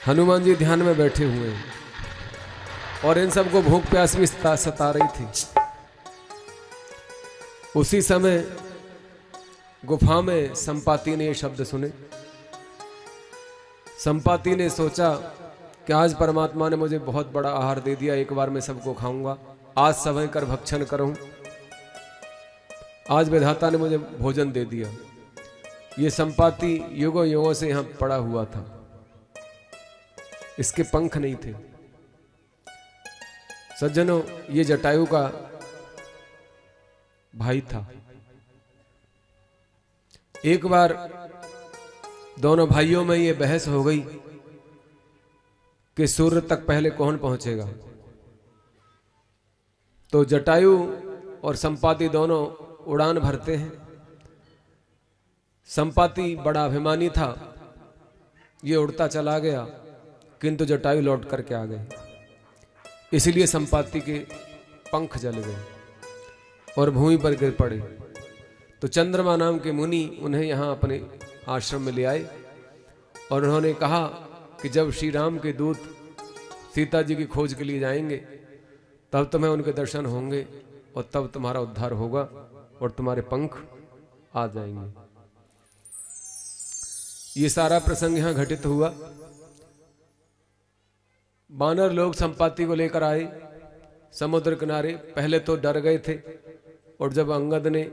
हनुमान जी ध्यान में बैठे हुए हैं और इन सबको भूख प्यास भी सता रही थी। उसी समय गुफा में संपाति ने ये शब्द सुने। संपाति ने सोचा कि आज परमात्मा ने मुझे बहुत बड़ा आहार दे दिया, एक बार मैं सबको खाऊंगा, आज समय कर भक्षण करूं, आज विधाता ने मुझे भोजन दे दिया। ये संपाति युगों युगों से यहां पड़ा हुआ था, इसके पंख नहीं थे। सज्जनों, ये जटायु का भाई था। एक बार दोनों भाइयों में ये बहस हो गई कि सूर्य तक पहले कौन पहुंचेगा। तो जटायु और संपाति दोनों उड़ान भरते हैं। संपाति बड़ा अभिमानी था, ये उड़ता चला गया, किंतु जटायु लौट करके आ गए। इसलिए संपाति के पंख जल गए और भूमि पर गिर पड़े। तो चंद्रमा नाम के मुनि उन्हें यहाँ अपने आश्रम में ले आए और उन्होंने कहा कि जब श्री राम के दूत सीता जी की खोज के लिए जाएंगे तब तुम्हें उनके दर्शन होंगे और तब तुम्हारा उद्धार होगा और तुम्हारे पंख आ जाएंगे। ये सारा प्रसंग यहाँ घटित हुआ। वानर लोग संपाति को लेकर आए समुद्र किनारे। पहले तो डर गए थे और जब अंगद ने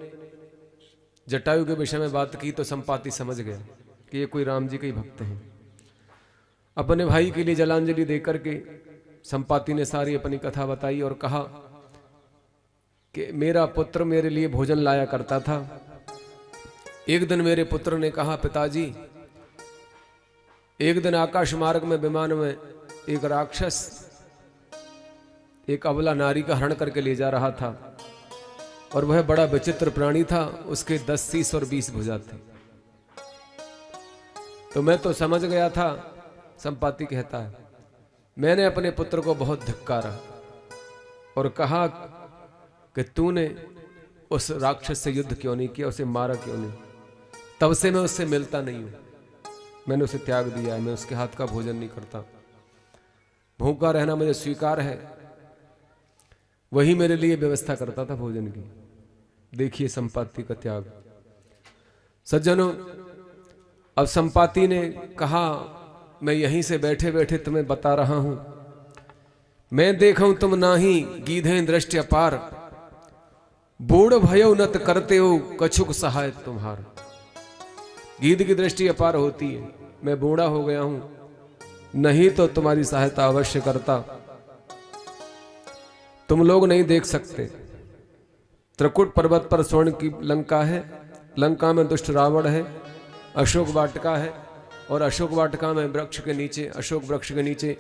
जटायु के विषय में बात की तो संपाति समझ गया कि ये कोई राम जी के ही भक्त हैं। अपने भाई के लिए जलांजलि देकर के संपाति ने सारी अपनी कथा बताई और कहा कि मेरा पुत्र मेरे लिए भोजन लाया करता था। एक दिन मेरे पुत्र ने कहा, पिताजी, एक दिन आकाश मार्ग में विमान में एक राक्षस एक अबला नारी का हरण करके ले जा रहा था और वह बड़ा विचित्र प्राणी था। उसके 10 शीश और 20 भुजा थे। तो मैं तो समझ गया था, संपाति कहता है, मैंने अपने पुत्र को बहुत धिक्कारा और कहा कि तूने उस राक्षस से युद्ध क्यों नहीं किया, उसे मारा क्यों नहीं। तब से मैं उससे मिलता नहीं हूं, मैंने उसे त्याग दिया है, मैं उसके हाथ का भोजन नहीं करता। भूखा रहना मुझे स्वीकार है, वही मेरे लिए व्यवस्था करता था भोजन की। देखिए संपाति का त्याग। सज्जनों, अब संपाति ने कहा, मैं यहीं से बैठे बैठे तुम्हें बता रहा हूं, मैं देखूं तुम नाही गीधें दृष्टि अपार, बूढ़ भयो नत करते हो कछुक सहाय तुम्हार। गीध की दृष्टि अपार होती है, मैं बूढ़ा हो गया हूं, नहीं तो तुम्हारी सहायता अवश्य करता। तुम लोग नहीं देख सकते, त्रिकुट पर्वत पर स्वर्ण की लंका है, लंका में दुष्ट रावण है, अशोक वाटिका है और अशोक वाटिका में वृक्ष के नीचे, अशोक वृक्ष के नीचे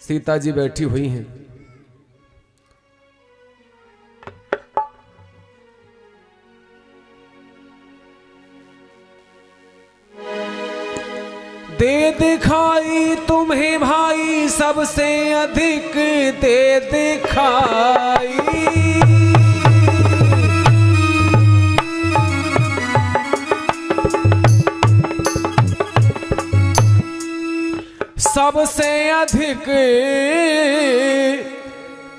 सीता जी बैठी हुई हैं। दे दिखाई तुम्हें भाई सबसे अधिक दे दिखाई, सबसे अधिक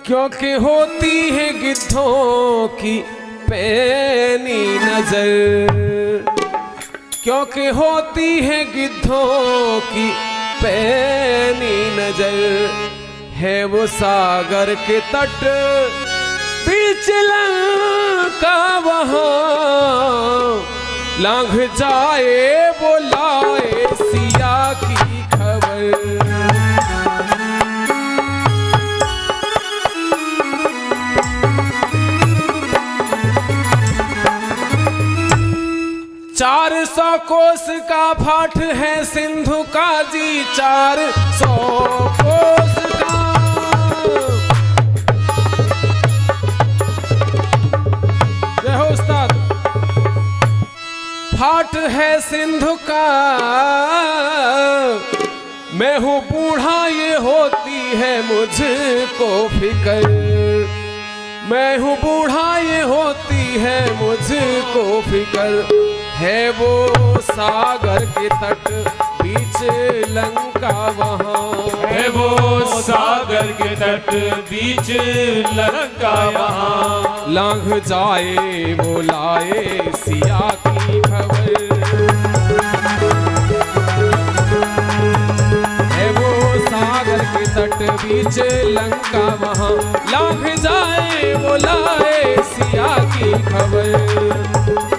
क्योंकि होती है गिद्धों की पैनी नजर, क्योंकि होती है गिद्धों की पैनी नजर। है वो सागर के तट बीच लंका, वहां लांघ जाए वो लाए सिया की खबर। चार 400 कोस का फाट है सिंधु का जी, 400 कोस का। जय हो उस्ताद। फाट है सिंधु का, मैं हूँ बूढ़ा ये होती है मुझको फिकर, मैं हूँ बूढ़ा ये होती है मुझको फिकर। है वो सागर के तट बीच लंका वहाँ है वो सागर के तट बीच लंका वहाँ। लांघ जाए वो लाए सिया की खबर है वो सागर के तट बीच लंका वहाँ लांघ जाए वो लाए सिया की खबर।